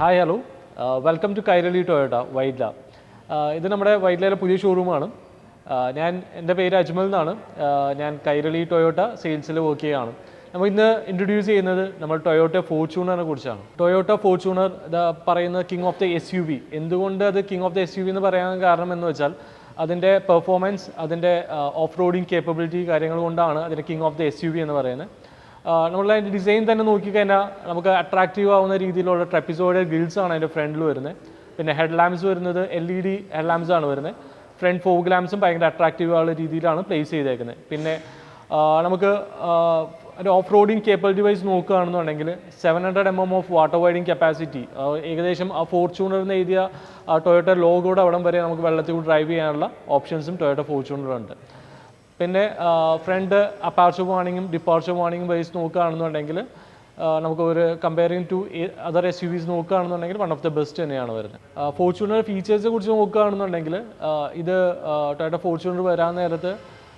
Hi hello welcome to Kairali Toyota Vyttila. ഇത് നമ്മുടെ വൈറ്റ്ലയിലെ പുതിയ ഷോറൂമാണ്. എൻ്റെ പേര് അജ്മൽ എന്നാണ്. ഞാൻ കൈരളി ടൊയോട്ട സെയിൽസിൽ വർക്ക് ചെയ്യുകയാണ്. നമ്മൾ ഇന്ന് ഇൻട്രൊഡ്യൂസ് ചെയ്യുന്നത് നമ്മൾ ടൊയോട്ട ഫോർച്യൂണറിനെ കുറിച്ചാണ്. ടൊയോട്ട ഫോർച്യൂണർ പറയുന്ന കിങ് ഓഫ് ദ SUV. എന്തുകൊണ്ട് അത് കിങ് ഓഫ് ദ SUV എന്ന് പറയാൻ കാരണം എന്ന് വെച്ചാൽ അതിൻ്റെ പെർഫോമൻസ്, അതിൻ്റെ ഓഫ് റോഡിങ് കേപ്പബിലിറ്റി കാര്യങ്ങൾ കൊണ്ടാണ് അതിൻ്റെ കിങ് ഓഫ് ദ SUV എന്ന് പറയുന്നത്. നമ്മൾ അതിൻ്റെ ഡിസൈൻ തന്നെ നോക്കിക്കഴിഞ്ഞാൽ നമുക്ക് അട്രാക്റ്റീവ് ആവുന്ന രീതിയിലുള്ള ട്രപ്പിസോയിഡ് ഗ്രിൽസ് ആണ് അതിൻ്റെ ഫ്രണ്ടിൽ വരുന്നത്. പിന്നെ ഹെഡ് ലാംപ്സ് വരുന്നത് LED ഹെഡ് ലാംപ്സ് ആണ് വരുന്നത്. ഫ്രണ്ട് ഫോഗ് ലാംപ്സും ഭയങ്കര അട്രാക്റ്റീവ് ആവുന്ന രീതിയിലാണ് പ്ലേസ് ചെയ്തേക്കുന്നത്. പിന്നെ നമുക്ക് ഒരു ഓഫ് റോഡിങ് കേപ്പബിലിറ്റി വൈസ് നോക്കുകയാണെന്നുണ്ടെങ്കിൽ 700 mm ഓഫ് വാട്ടർ വൈഡിങ് കപ്പാസിറ്റി, ഏകദേശം ആ ഫോർച്യൂണറിന് എഴുതിയ ടൊയോട്ട ലോഗോയുടെ അവിടം വരെ നമുക്ക് വെള്ളത്തിൽ ഡ്രൈവ് ചെയ്യാനുള്ള ഓപ്ഷൻസും ടൊയോട്ട ഫോർച്യൂണറുണ്ട്. പിന്നെ ഫ്രണ്ട് അപ്പാർച്ചർ വാർണിങ്ങും ഡിപ്പാർച്ചർ വാർണിങ്ങും വൈസ് നോക്കുകയാണെന്നുണ്ടെങ്കിൽ നമുക്ക് ഒരു കമ്പയറിങ് ടു അതർ SUVs നോക്കുകയാണെന്നുണ്ടെങ്കിൽ വൺ ഓഫ് ദ ബെസ്റ്റ് തന്നെയാണ് വരുന്നത്. ഫോർച്യൂണർ ഫീച്ചേഴ്സിനെ കുറിച്ച് നോക്കുകയാണെന്നുണ്ടെങ്കിൽ ഇത് ടൊയോട്ട ഫോർച്യൂണർ വരാൻ നേരത്ത്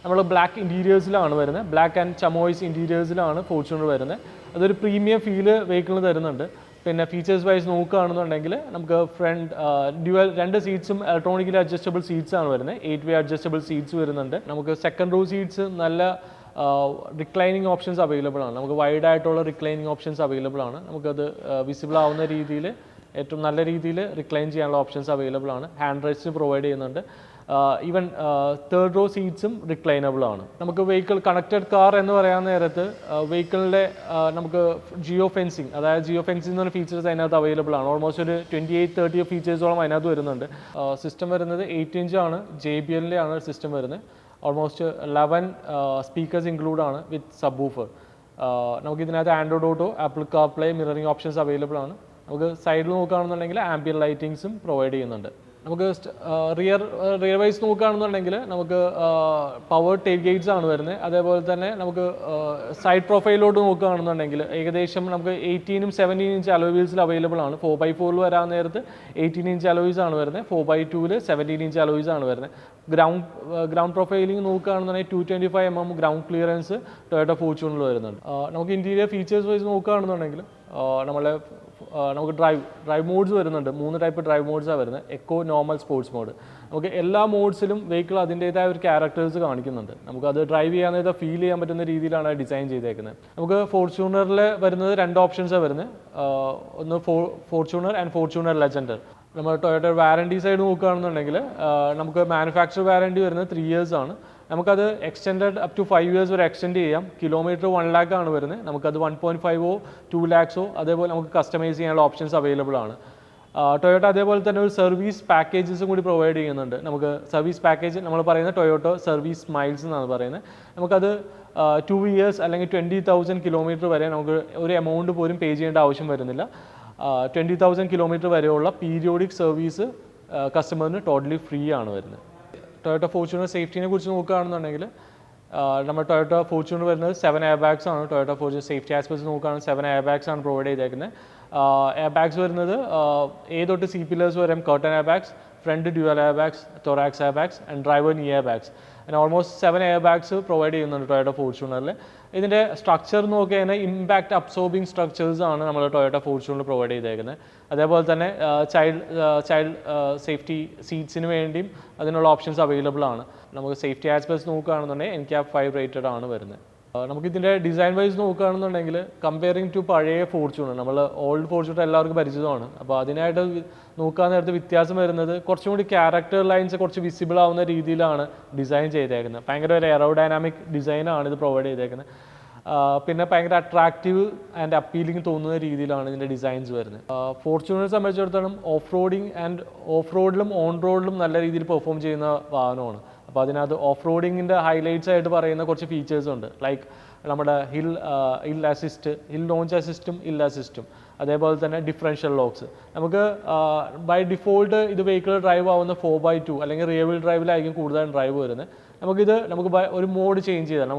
നമ്മൾ ബ്ലാക്ക് ഇൻറ്റീരിയേഴ്സിലാണ് വരുന്നത്. ബ്ലാക്ക് ആൻഡ് ചമോയ്സ് ഇൻറ്റീരിയേഴ്സിലാണ് ഫോർച്യൂണർ വരുന്നത്. അതൊരു പ്രീമിയം ഫീല് വെഹിക്കിളിന് തരുന്നുണ്ട്. പിന്നെ ഫീച്ചേഴ്സ് വൈസ് നോക്കുകയാണെന്നുണ്ടെങ്കിൽ നമുക്ക് ഫ്രണ്ട് രണ്ട് സീറ്റ്സും ഇലക്ട്രോണിക്കലി അഡ്ജസ്റ്റബിൾ സീറ്റ്സ് ആണ് വരുന്നത്. 8-way അഡ്ജസ്റ്റബിൾ സീറ്റ്സ് വരുന്നുണ്ട്. നമുക്ക് സെക്കൻഡ് റോ സീറ്റ്സ് നല്ല റിക്ലൈനിങ് ഓപ്ഷൻസ് അവൈലബിൾ ആണ്. നമുക്ക് വൈഡ് ആയിട്ടുള്ള റിക്ലൈനിങ് ഓപ്ഷൻസ് അവൈലബിൾ ആണ്. നമുക്കത് വിസിബിൾ ആവുന്ന രീതിയിൽ ഏറ്റവും നല്ല രീതിയിൽ റിക്ലൈൻ ചെയ്യാനുള്ള ഓപ്ഷൻസ് അവൈലബിൾ ആണ്. ഹാൻഡ് റെസ്റ്റ് പ്രൊവൈഡ് ചെയ്യുന്നുണ്ട്. ഈവൻ തേർഡ് റോ സീറ്റ്സും റിക്ലൈനബിൾ ആണ്. നമുക്ക് വെഹിക്കിൾ കണക്റ്റഡ് കാർ എന്ന് പറയാൻ നേരത്ത് വെഹിക്കിളിൻ്റെ നമുക്ക് ജിയോ ഫെൻസിങ്, അതായത് ജിയോ ഫെൻസിങ് എന്ന് പറഞ്ഞ ഫീച്ചേഴ്സ് അതിനകത്ത് അവൈലബിൾ ആണ്. ഓൾമോസ്റ്റ് ഒരു 28-30 ഫീച്ചേഴ്സോളം അതിനകത്ത് വരുന്നുണ്ട്. സിസ്റ്റം വരുന്നത് 8 inch ആണ്. JBL ആണ് സിസ്റ്റം വരുന്നത്. ഓൾമോസ്റ്റ് 11 സ്പീക്കേഴ്സ് ഇൻക്ലൂഡ് ആണ് വിത്ത് സബ് വൂഫർ. നമുക്ക് ഇതിനകത്ത് Android auto, apple CarPlay, mirroring options available ആണ്. നമുക്ക് സൈഡിൽ നോക്കുകയാണെന്നുണ്ടെങ്കിൽ ആംബിയൻ ലൈറ്റിങ്സും പ്രൊവൈഡ് ചെയ്യുന്നുണ്ട്. നമുക്ക് റിയർ വൈസ് നോക്കുകയാണെന്നുണ്ടെങ്കിൽ നമുക്ക് പവർ ടേൽ ഗേറ്റ്സ് ആണ് വരുന്നത്. അതേപോലെ തന്നെ നമുക്ക് സൈഡ് പ്രൊഫൈലോട്ട് നോക്കുകയാണെന്നുണ്ടെങ്കിൽ ഏകദേശം നമുക്ക് 18 17 inch അലോയ് വീൽസിൽ അവൈലബിൾ ആണ്. 4x4 വരാൻ നേരത്ത് 18 inch അലോയ്സ് ആണ് വരുന്നത്. 4x2 17 inch അലോയ്സ് ആണ് വരുന്നത്. ഗ്രൗണ്ട് പ്രൊഫൈലിംഗ് നോക്കുകയാണെന്നുണ്ടെങ്കിൽ 225 mm ഗ്രൗണ്ട് ക്ലിയറൻസ് ടൊയോട്ട ഫോർച്യൂണറിൽ വരുന്നുണ്ട്. നമുക്ക് ഇൻറ്റീരിയർ ഫീച്ചേഴ്സ് വൈസ് നോക്കുകയാണെന്നുണ്ടെങ്കിൽ നമുക്ക് ഡ്രൈവ് മോഡ്സ് വരുന്നുണ്ട്. 3 ടൈപ്പ് ഡ്രൈവ് മോഡ്സാണ് വരുന്നത്. Eco, normal, sports mode. നമുക്ക് എല്ലാ മോഡ്സിലും വെഹിക്കിൾ അതിൻ്റേതായ ഒരു ക്യാരക്ടേഴ്സ് കാണിക്കുന്നുണ്ട്. നമുക്കത് ഡ്രൈവ് ചെയ്യാൻ നേരത്തെ ഫീൽ ചെയ്യാൻ പറ്റുന്ന രീതിയിലാണ് ഡിസൈൻ ചെയ്തേക്കുന്നത്. നമുക്ക് ഫോർച്യൂണറിൽ വരുന്നത് 2 ഓപ്ഷൻസാണ് വരുന്നത്. ഒന്ന് ഫോർച്യൂണർ ആൻഡ് ഫോർച്യൂണർ ലെജൻഡർ. നമ്മൾ ടൊയോട്ട വാറണ്ടി സൈഡ് നോക്കുകയാണെന്നുണ്ടെങ്കിൽ നമുക്ക് മാനുഫാക്ചർ വാറണ്ടി വരുന്നത് 3 years ആണ്. നമുക്കത് എക്സ്റ്റെൻഡ് അപ് ടു 5 years വരെ എക്സ്റ്റെൻഡ് ചെയ്യാം. കിലോമീറ്റർ 1 lakh ആണ് വരുന്നത്. നമുക്കത് 1.5 2 lakhs അതേപോലെ നമുക്ക് കസ്റ്റമൈസ് ചെയ്യാനുള്ള ഓപ്ഷൻസ് അവൈലബിൾ ആണ്. ടൊയോട്ട അതേപോലെ തന്നെ ഒരു സർവീസ് പാക്കേജസും കൂടി പ്രൊവൈഡ് ചെയ്യുന്നുണ്ട്. നമുക്ക് സർവീസ് പാക്കേജ് നമ്മൾ പറയുന്നത് ടൊയോട്ട സർവീസ് മൈൽസ് എന്നാണ് പറയുന്നത്. നമുക്കത് 2 years അല്ലെങ്കിൽ 20,000 kilometer വരെ നമുക്ക് ഒരു എമൗണ്ട് പോലും പേ ചെയ്യേണ്ട ആവശ്യം വരുന്നില്ല. 20,000 kilometer വരെയുള്ള പീരിയോഡിക് സർവീസ് കസ്റ്റമറിന് ടോട്ടലി ഫ്രീ ആണ് വരുന്നത്. ടൊയോട്ട ഫോർച്യൂണർ സേഫ്റ്റിനെ കുറിച്ച് നോക്കുകയാണെന്നുണ്ടെങ്കിൽ നമ്മൾ ടൊയോട്ട ഫോർച്യൂണർ വരുന്നത് 7 airbags ആണ്. ടൊയോട്ട ഫോർച്യൂണർ സേഫ്റ്റി ആസ്പെക്ട്സ് നോക്കുകയാണെങ്കിൽ 7 airbags ആണ് പ്രൊവൈഡ് ചെയ്തേക്കുന്നത്. എയർബാഗ്സ് വരുന്നത് A തൊട്ട് C pillars വരെ curtain airbags, front dual airbags, thorax airbags and driver knee airbags. അങ്ങനെ ഓൾമോസ്റ്റ് 7 airbags പ്രൊവൈഡ് ചെയ്യുന്നുണ്ട് ടൊയോട്ട ഫോർച്യൂണറിൽ. ഇതിൻ്റെ സ്ട്രക്ചർ നോക്കിയാൽ ഇമ്പാക്റ്റ് അബ്സോർബിങ് സ്ട്രക്ചേഴ്സ് ആണ് നമ്മൾ ടൊയോട്ട ഫോർച്യൂണറിൽ പ്രൊവൈഡ് ചെയ്തേക്കുന്നത്. അതേപോലെ തന്നെ ചൈൽഡ് സേഫ്റ്റി സീറ്റ്സിന് വേണ്ടിയും അതിനുള്ള ഓപ്ഷൻസ് അവൈലബിൾ ആണ്. നമുക്ക് സേഫ്റ്റി ആസ്പെക്ട്സ് നോക്കുകയാണെന്നുണ്ടെങ്കിൽ NCAP 5 റേറ്റഡ് ആണ് വരുന്നത്. നമുക്കിതിൻ്റെ ഡിസൈൻ വൈസ് നോക്കുകയാണെന്നുണ്ടെങ്കിൽ കമ്പയറിങ് ടു പഴയ ഫോർച്യൂണർ, നമ്മൾ ഓൾഡ് ഫോർച്യൂണർ എല്ലാവർക്കും പരിചിതമാണ്. അപ്പോൾ അതിനായിട്ട് നോക്കാൻ നേരത്തെ വ്യത്യാസം വരുന്നത് കുറച്ചും കൂടി ക്യാരക്ടർ ലൈൻസ് കുറച്ച് വിസിബിൾ ആവുന്ന രീതിയിലാണ് ഡിസൈൻ ചെയ്തേക്കുന്നത്. ഭയങ്കര ഒരു എയറോഡൈനാമിക് ഡിസൈനാണ് ഇത് പ്രൊവൈഡ് ചെയ്തേക്കുന്നത്. പിന്നെ ഭയങ്കര അട്രാക്റ്റീവ് ആൻഡ് അപ്പീലിംഗ് തോന്നുന്ന രീതിയിലാണ് ഇതിൻ്റെ ഡിസൈൻസ് വരുന്നത്. ഫോർച്യൂണറെ സംബന്ധിച്ചിടത്തോളം ഓഫ് റോഡിലും ഓൺ റോഡിലും നല്ല രീതിയിൽ പെർഫോം ചെയ്യുന്ന വാഹനമാണ്. അപ്പോൾ അതിനകത്ത് ഓഫ് റോഡിങ്ങിൻ്റെ ഹൈലൈറ്റ്സ് ആയിട്ട് പറയുന്ന കുറച്ച് ഫീച്ചേഴ്സ് ഉണ്ട്. ലൈക്ക് നമ്മുടെ ഹിൽ ലോഞ്ച് അസിസ്റ്റും ഹിൽ അസിസ്റ്റും, അതേപോലെ തന്നെ ഡിഫറൻഷ്യൽ ലോക്സ്. നമുക്ക് ബൈ ഡിഫോൾട്ട് ഇത് വെഹിക്കിൾ ഡ്രൈവ് ആവുന്ന 4x2 അല്ലെങ്കിൽ റിയർ വീൽ ഡ്രൈവിലായിരിക്കും കൂടുതലും ഡ്രൈവ് വരുന്നത്. നമുക്ക് ഒരു മോഡ് ചേഞ്ച് ചെയ്താൽ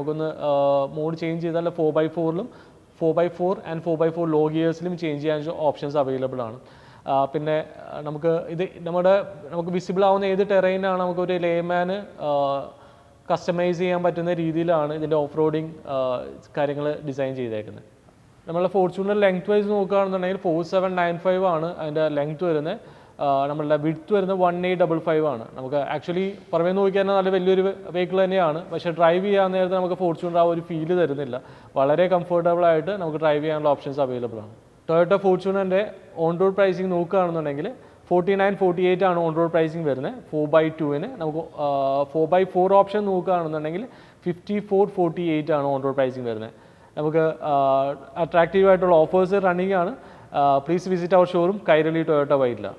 മോഡ് ചേഞ്ച് ചെയ്താൽ 4x4 ആൻഡ് 4x4 ലോ ഗിയേഴ്സിലും ചേഞ്ച് ചെയ്യാൻ ഓപ്ഷൻസ് അവൈലബിൾ ആണ്. പിന്നെ നമുക്ക് വിസിബിൾ ആവുന്ന ഏത് ടെറൈനാണ് നമുക്കൊരു ലേമാന് കസ്റ്റമൈസ് ചെയ്യാൻ പറ്റുന്ന രീതിയിലാണ് ഇതിൻ്റെ ഓഫ് റോഡിങ് കാര്യങ്ങൾ ഡിസൈൻ ചെയ്തേക്കുന്നത്. നമ്മളെ ഫോർച്യൂണർ ലെങ്ത് വൈസ് നോക്കുകയാണെന്നുണ്ടെങ്കിൽ 4795 ആണ് അതിൻ്റെ ലെങ്ത് വരുന്നത്. നമ്മളുടെ വിഡ്ത്ത് വരുന്നത് 1855 ആണ്. നമുക്ക് ആക്ച്വലി പുറമേ നോക്കിയാൽ നല്ല വലിയൊരു വെഹിക്കിൾ തന്നെയാണ്, പക്ഷേ ഡ്രൈവ് ചെയ്യാൻ നേരത്തെ നമുക്ക് ഫോർച്യൂണർ ആ ഒരു ഫീല് തരുന്നില്ല. വളരെ കംഫർട്ടബിൾ ആയിട്ട് നമുക്ക് ഡ്രൈവ് ചെയ്യാനുള്ള ഓപ്ഷൻസ് അവൈലബിൾ ആണ്. ടൊയോട്ട ഫോർച്യൂണറിൻ്റെ ഓൺ റോഡ് പ്രൈസിങ് നോക്കുകയാണെന്നുണ്ടെങ്കിൽ 4948 ആണ് ഓൺ റോഡ് പ്രൈസിങ് വരുന്നത്. 4x2-ന് നമുക്ക് 4x4 ഓപ്ഷൻ നോക്കുകയാണെന്നുണ്ടെങ്കിൽ 5448 ആണ് ഓൺ റോഡ് പ്രൈസിങ് വരുന്നത്. നമുക്ക് അട്രാക്റ്റീവ് ആയിട്ടുള്ള ഓഫേഴ്സ് റണ്ണിങ് ആണ്. Please visit our showroom Kairali Toyota Vyttila.